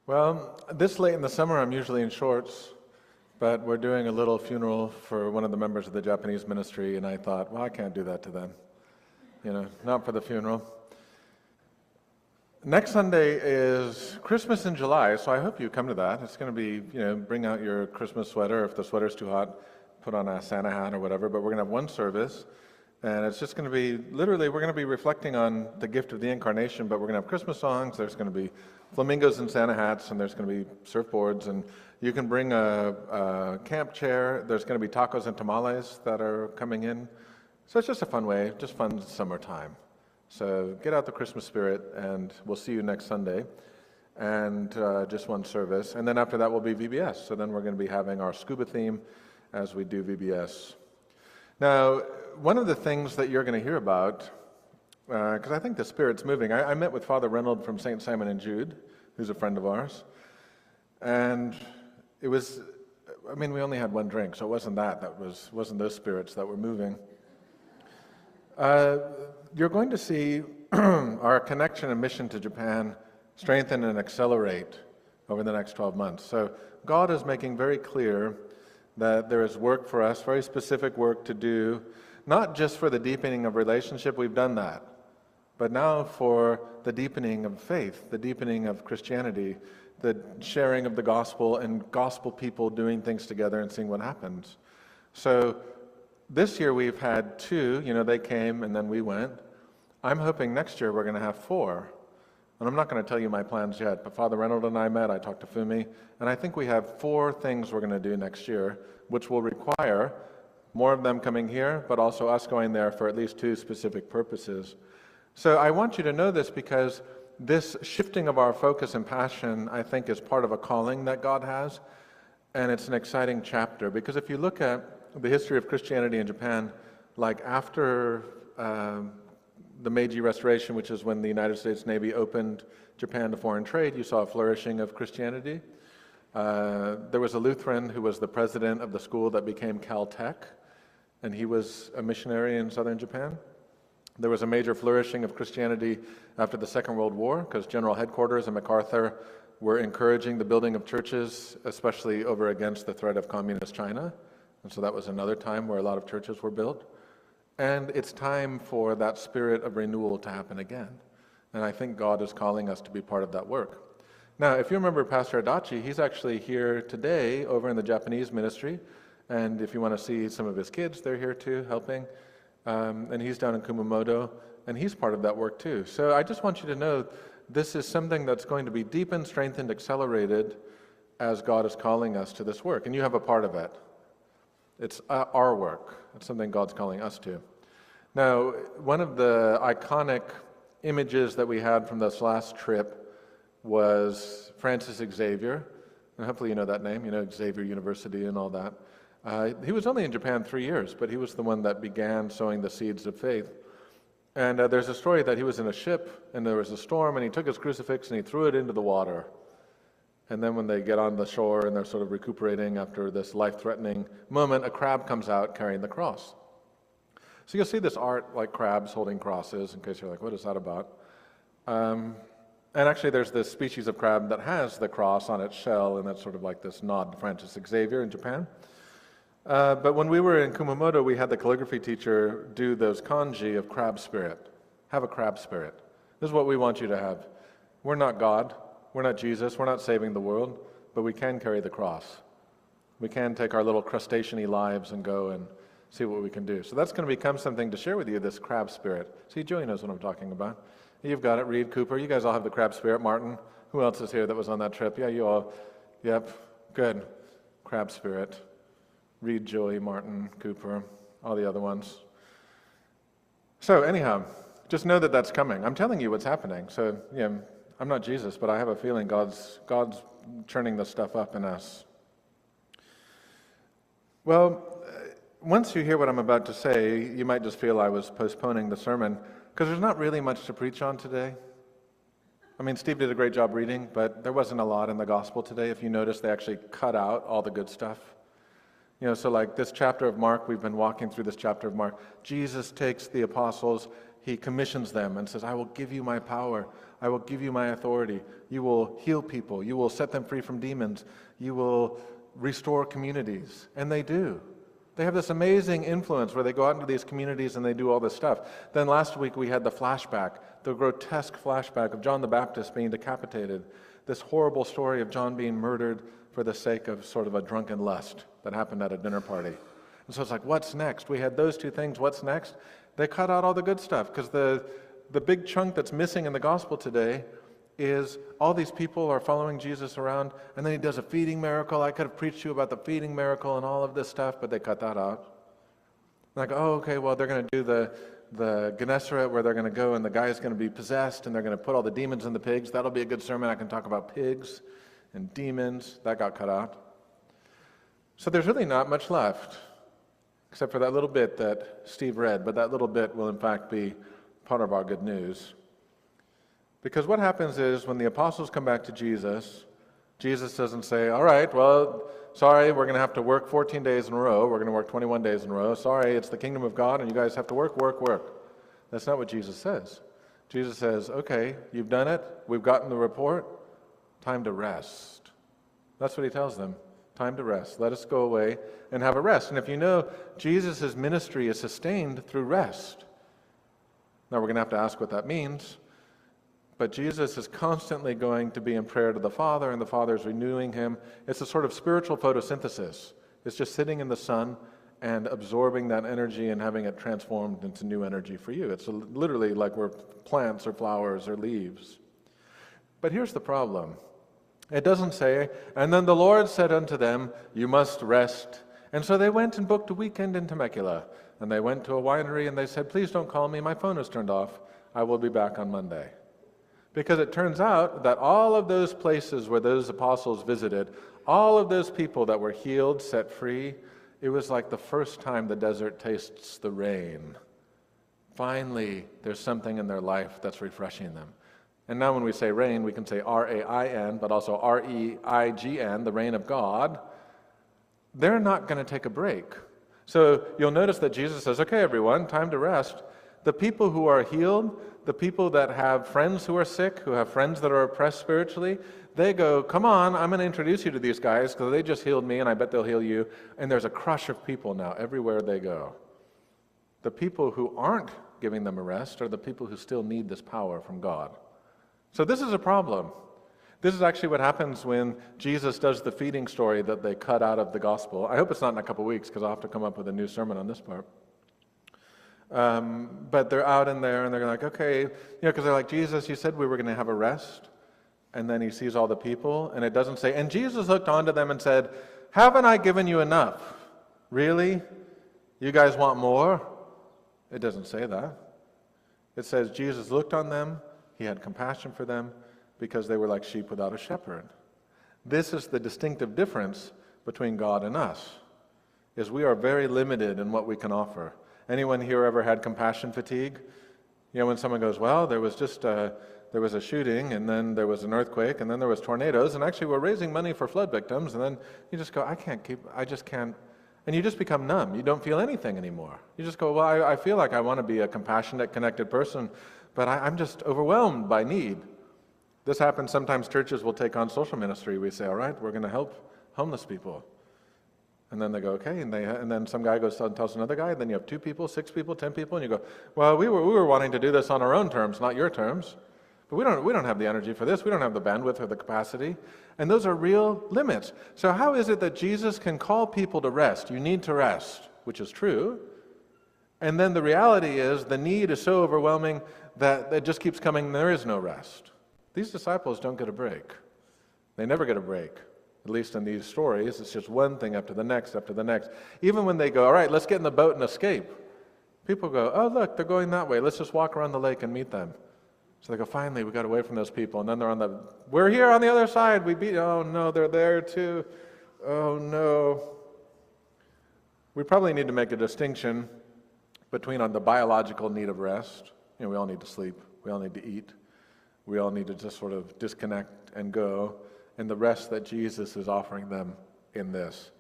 Well, this late in the summer, I'm usually in shorts, but we're doing a little funeral for one of the members of the Japanese ministry, and I thought, well, I can't do that to them. Not for the funeral. Next Sunday is Christmas in July, so I hope you come to that. It's going to be, bring out your Christmas sweater. If the sweater's too hot, put on a Santa hat or whatever, but we're going to have one service. And it's just going to be, literally, we're going to be reflecting on the gift of the Incarnation, but we're going to have Christmas songs, there's going to be flamingos and Santa hats, and there's going to be surfboards, and you can bring a camp chair. There's going to be tacos and tamales that are coming in. So it's just a fun way, just fun summertime. So get out the Christmas spirit, and we'll see you next Sunday, and just one service. And then after that will be VBS. So then we're going to be having our scuba theme as we do VBS. Now, one of the things that you're going to hear about, because I think the Spirit's moving, I met with Father Reynolds from St. Simon and Jude, who's a friend of ours, and it was, we only had one drink, so it wasn't wasn't those spirits that were moving. You're going to see our connection and mission to Japan strengthen and accelerate over the next 12 months. So God is making very clear that there is work for us, very specific work to do, not just for the deepening of relationship, we've done that, but now for the deepening of faith, the deepening of Christianity, the sharing of the gospel and gospel people doing things together and seeing what happens. So this year we've had 2, they came and then we went. I'm hoping next year we're going to have 4. And I'm not going to tell you my plans yet, but Father Reynolds and I met, I talked to Fumi, and I think we have 4 things we're going to do next year, which will require more of them coming here, but also us going there for at least 2 specific purposes. So I want you to know this because this shifting of our focus and passion, I think, is part of a calling that God has, and it's an exciting chapter. Because if you look at the history of Christianity in Japan, like after the Meiji Restoration, which is when the United States Navy opened Japan to foreign trade, you saw a flourishing of Christianity. There was a Lutheran who was the president of the school that became Caltech, and he was a missionary in southern Japan. There was a major flourishing of Christianity after the Second World War, because General Headquarters and MacArthur were encouraging the building of churches, especially over against the threat of communist China. And so that was another time where a lot of churches were built. And it's time for that spirit of renewal to happen again. And I think God is calling us to be part of that work. Now, if you remember Pastor Adachi, he's actually here today over in the Japanese ministry. And if you want to see some of his kids, they're here too, helping. And he's down in Kumamoto, and he's part of that work too. So I just want you to know this is something that's going to be deepened, strengthened, accelerated as God is calling us to this work. And you have a part of it. It's our work. It's something God's calling us to. Now, one of the iconic images that we had from this last trip was Francis Xavier. And hopefully you know that name, Xavier University and all that. He was only in Japan 3 years, but he was the one that began sowing the seeds of faith. And there's a story that he was in a ship, and there was a storm, and he took his crucifix and he threw it into the water. And then when they get on the shore and they're sort of recuperating after this life-threatening moment, a crab comes out carrying the cross. So you'll see this art like crabs holding crosses, in case you're like, what is that about? And actually there's this species of crab that has the cross on its shell, and that's sort of like this nod to Francis Xavier in Japan. But when we were in Kumamoto, we had the calligraphy teacher do those kanji of crab spirit. Have a crab spirit. This is what we want you to have. We're not God. We're not Jesus. We're not saving the world. But we can carry the cross. We can take our little crustacean-y lives and go and see what we can do. So that's going to become something to share with you, this crab spirit. See, Joey knows what I'm talking about. You've got it. Reed, Cooper. You guys all have the crab spirit. Martin. Who else is here that was on that trip? Yeah, you all. Yep. Good. Crab spirit. Reed, Joey, Martin, Cooper, all the other ones. So anyhow, just know that that's coming. I'm telling you what's happening. So I'm not Jesus, but I have a feeling God's churning this stuff up in us. Well, once you hear what I'm about to say, you might just feel I was postponing the sermon, because there's not really much to preach on today. Steve did a great job reading, but there wasn't a lot in the gospel today. If you notice, they actually cut out all the good stuff. So like this chapter of Mark, we've been walking through this chapter of Mark. Jesus takes the apostles, he commissions them and says, I will give you my power. I will give you my authority. You will heal people. You will set them free from demons. You will restore communities. And they do. They have this amazing influence where they go out into these communities and they do all this stuff. Then last week we had the flashback, the grotesque flashback of John the Baptist being decapitated. This horrible story of John being murdered for the sake of sort of a drunken lust that happened at a dinner party. And so it's like, what's next? We had those two things. What's next? They cut out all the good stuff because the big chunk that's missing in the gospel today is all these people are following Jesus around, and then he does a feeding miracle. I could have preached to you about the feeding miracle and all of this stuff, but they cut that out. Like, oh, okay, well, they're going to do the Gennesaret where they're going to go and the guy's going to be possessed and they're going to put all the demons in the pigs. That'll be a good sermon. I can talk about pigs and demons. That got cut out. So there's really not much left, except for that little bit that Steve read, but that little bit will in fact be part of our good news. Because what happens is when the apostles come back to Jesus, Jesus doesn't say, all right, well, sorry, we're going to have to work 14 days in a row. We're going to work 21 days in a row. Sorry, it's the kingdom of God, and you guys have to work, work, work. That's not what Jesus says. Jesus says, okay, you've done it. We've gotten the report. Time to rest. That's what he tells them. Time to rest. Let us go away and have a rest. And if you know, Jesus' ministry is sustained through rest. Now, we're going to have to ask what that means. But Jesus is constantly going to be in prayer to the Father, and the Father is renewing him. It's a sort of spiritual photosynthesis. It's just sitting in the sun and absorbing that energy and having it transformed into new energy for you. It's literally like we're plants or flowers or leaves. But here's the problem. It doesn't say, and then the Lord said unto them, you must rest. And so they went and booked a weekend in Temecula. And they went to a winery and they said, please don't call me. My phone is turned off. I will be back on Monday. Because it turns out that all of those places where those apostles visited, all of those people that were healed, set free, it was like the first time the desert tastes the rain. Finally, there's something in their life that's refreshing them. And now when we say rain, we can say R-A-I-N, but also R-E-I-G-N, the rain of God. They're not going to take a break. So you'll notice that Jesus says, okay, everyone, time to rest. The people who are healed, the people that have friends who are sick, who have friends that are oppressed spiritually, they go, come on, I'm going to introduce you to these guys because they just healed me and I bet they'll heal you. And there's a crush of people now everywhere they go. The people who aren't giving them a rest are the people who still need this power from God. So this is a problem. This is actually what happens when Jesus does the feeding story that they cut out of the gospel. I hope it's not in a couple weeks because I'll have to come up with a new sermon on this part. But they're out in there and they're like, okay, because they're like, Jesus, you said we were going to have a rest. And then he sees all the people and it doesn't say, and Jesus looked onto them and said, haven't I given you enough? Really? You guys want more? It doesn't say that. It says Jesus looked on them, he had compassion for them because they were like sheep without a shepherd. This is the distinctive difference between God and us, is we are very limited in what we can offer. Anyone here ever had compassion fatigue? When someone goes, well, there was a shooting, and then there was an earthquake, and then there was tornadoes, and actually we're raising money for flood victims, and then you just go, I just can't, and you just become numb. You don't feel anything anymore. You just go, well, I feel like I want to be a compassionate, connected person, but I'm just overwhelmed by need. This happens sometimes. Churches will take on social ministry. We say, all right, we're going to help homeless people. And then they go, okay, and then some guy goes and tells another guy, and then you have 2 people, 6 people, 10 people, and you go, well, we were wanting to do this on our own terms, not your terms. But we don't have the energy for this. We don't have the bandwidth or the capacity. And those are real limits. So how is it that Jesus can call people to rest? You need to rest, which is true. And then the reality is the need is so overwhelming that it just keeps coming, and there is no rest. These disciples don't get a break. They never get a break. At least in these stories, it's just one thing after the next, after the next. Even when they go, all right, let's get in the boat and escape. People go, oh, look, they're going that way. Let's just walk around the lake and meet them. So they go, finally, we got away from those people. And then they're we're here on the other side. Oh, no, they're there too. Oh, no. We probably need to make a distinction between the biological need of rest. We all need to sleep. We all need to eat. We all need to just sort of disconnect and go. And the rest that Jesus is offering them in this.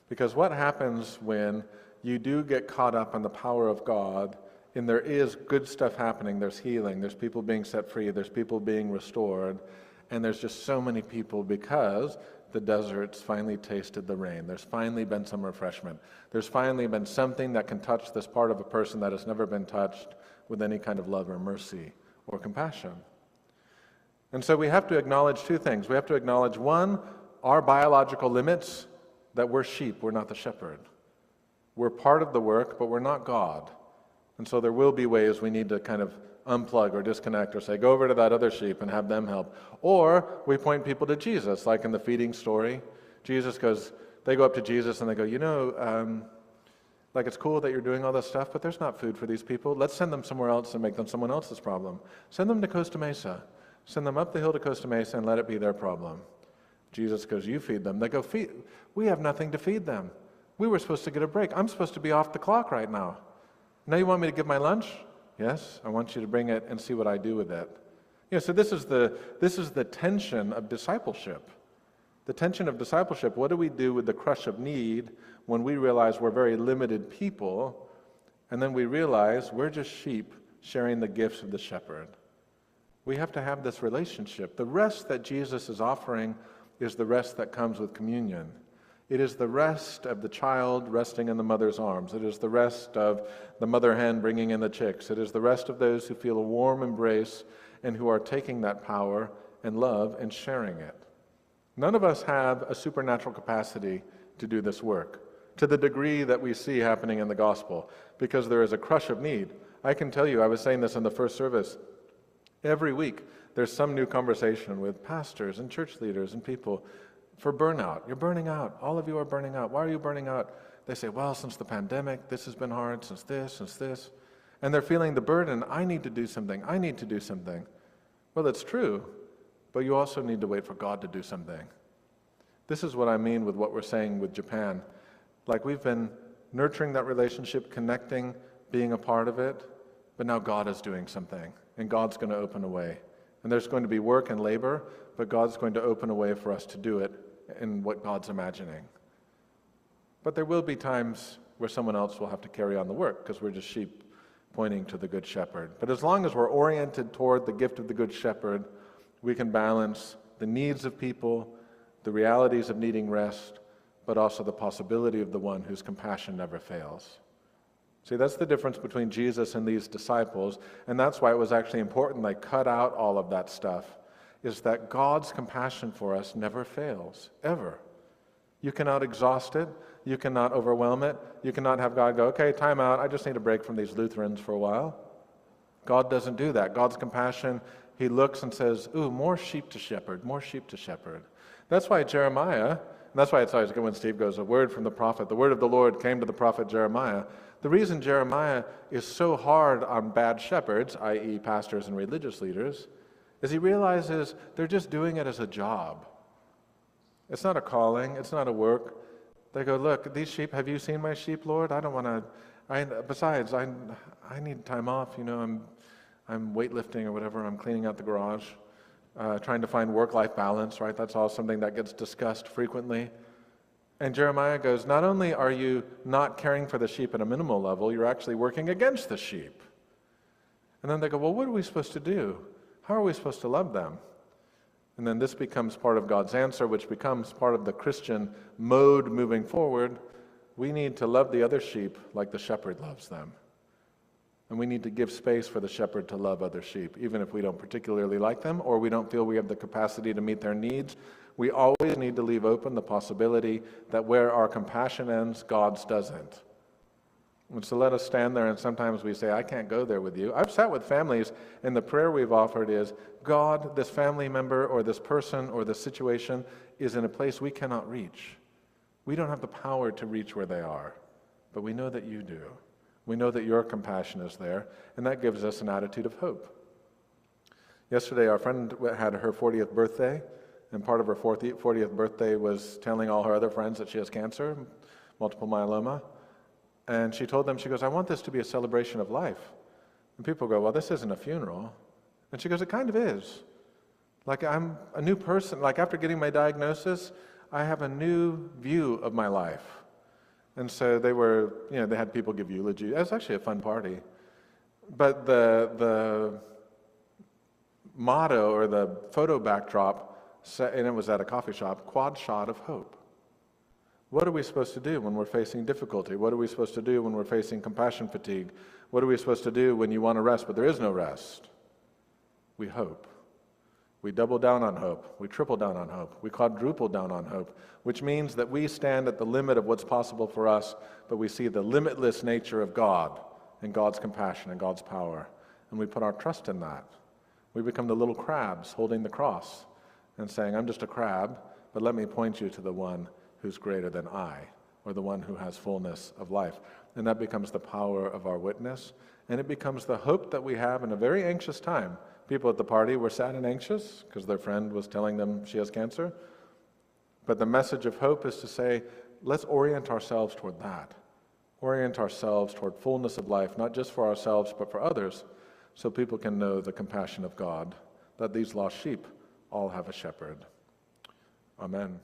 Because what happens when you do get caught up in the power of God and there is good stuff happening. There's healing, there's people being set free, there's people being restored, and there's just so many people because the desert's finally tasted the rain. There's finally been some refreshment. There's finally been something that can touch this part of a person that has never been touched with any kind of love or mercy or compassion. And so we have to acknowledge two things. We have to acknowledge, one, our biological limits, that we're sheep, we're not the shepherd. We're part of the work, but we're not God. And so there will be ways we need to kind of unplug or disconnect or say, go over to that other sheep and have them help. Or we point people to Jesus, like in the feeding story. They go up to Jesus and they go, like it's cool that you're doing all this stuff, but there's not food for these people. Let's send them somewhere else and make them someone else's problem. Send them to Costa Mesa. Send them up the hill to Costa Mesa and let it be their problem. Jesus goes, you feed them. They go, we have nothing to feed them. We were supposed to get a break. I'm supposed to be off the clock right now. Now you want me to give my lunch? Yes, I want you to bring it and see what I do with it. So this is the tension of discipleship. The tension of discipleship. What do we do with the crush of need when we realize we're very limited people, and then we realize we're just sheep sharing the gifts of the shepherd? We have to have this relationship. The rest that Jesus is offering is the rest that comes with communion. It is the rest of the child resting in the mother's arms. It is the rest of the mother hen bringing in the chicks. It is the rest of those who feel a warm embrace and who are taking that power and love and sharing it. None of us have a supernatural capacity to do this work to the degree that we see happening in the gospel, because there is a crush of need. I can tell you, I was saying this in the first service, every week there's some new conversation with pastors and church leaders and people for burnout. You're burning out. All of you are burning out. Why are you burning out? They say, well, since the pandemic, this has been hard, since this. And they're feeling the burden. I need to do something. I need to do something. Well, it's true, but you also need to wait for God to do something. This is what I mean with what we're saying with Japan. Like, we've been nurturing that relationship, connecting, being a part of it, but now God is doing something, and God's going to open a way. And there's going to be work and labor, but God's going to open a way for us to do it in what God's imagining. But there will be times where someone else will have to carry on the work, because we're just sheep pointing to the Good Shepherd. But as long as we're oriented toward the gift of the Good Shepherd, we can balance the needs of people, the realities of needing rest, but also the possibility of the one whose compassion never fails. See, that's the difference between Jesus and these disciples, and that's why it was actually important they cut out all of that stuff, is that God's compassion for us never fails, ever. You cannot exhaust it. You cannot overwhelm it. You cannot have God go, okay, time out. I just need a break from these Lutherans for a while. God doesn't do that. God's compassion, he looks and says, ooh, more sheep to shepherd, more sheep to shepherd. That's why Jeremiah, and that's why it's always good when Steve goes, a word from the prophet. The word of the Lord came to the prophet Jeremiah. The reason Jeremiah is so hard on bad shepherds, i.e. pastors and religious leaders, is he realizes they're just doing it as a job. It's not a calling. It's not a work. They go, look, these sheep, have you seen my sheep, Lord? I don't want to, besides, I need time off. I'm weightlifting or whatever. I'm cleaning out the garage, trying to find work-life balance, right? That's all something that gets discussed frequently. And Jeremiah goes, not only are you not caring for the sheep at a minimal level, you're actually working against the sheep. And then they go, well, what are we supposed to do? How are we supposed to love them? And then this becomes part of God's answer, which becomes part of the Christian mode moving forward. We need to love the other sheep like the shepherd loves them. And we need to give space for the shepherd to love other sheep, even if we don't particularly like them or we don't feel we have the capacity to meet their needs. We always need to leave open the possibility that where our compassion ends, God's doesn't. And so let us stand there, and sometimes we say, I can't go there with you. I've sat with families, and the prayer we've offered is, God, this family member or this person or this situation is in a place we cannot reach. We don't have the power to reach where they are, but we know that you do. We know that your compassion is there, and that gives us an attitude of hope. Yesterday, our friend had her 40th birthday, and part of her 40th birthday was telling all her other friends that she has cancer, multiple myeloma. And she told them, she goes, I want this to be a celebration of life. And people go, well, this isn't a funeral. And she goes, it kind of is. Like, I'm a new person. Like, after getting my diagnosis, I have a new view of my life. And so they had people give eulogy. It was actually a fun party. But the motto or the photo backdrop, and it was at a coffee shop, quad shot of hope. What are we supposed to do when we're facing difficulty? What are we supposed to do when we're facing compassion fatigue? What are we supposed to do when you want to rest but there is no rest? We hope. We double down on hope. We triple down on hope. We quadruple down on hope, which means that we stand at the limit of what's possible for us, but we see the limitless nature of God and God's compassion and God's power, and we put our trust in that. We become the little crabs holding the cross and saying, I'm just a crab, but let me point you to the one who's greater than I, or the one who has fullness of life. And that becomes the power of our witness, and it becomes the hope that we have in a very anxious time. People at the party were sad and anxious because their friend was telling them she has cancer. But the message of hope is to say, let's orient ourselves toward that. Orient ourselves toward fullness of life, not just for ourselves, but for others, so people can know the compassion of God, that these lost sheep all have a shepherd. Amen.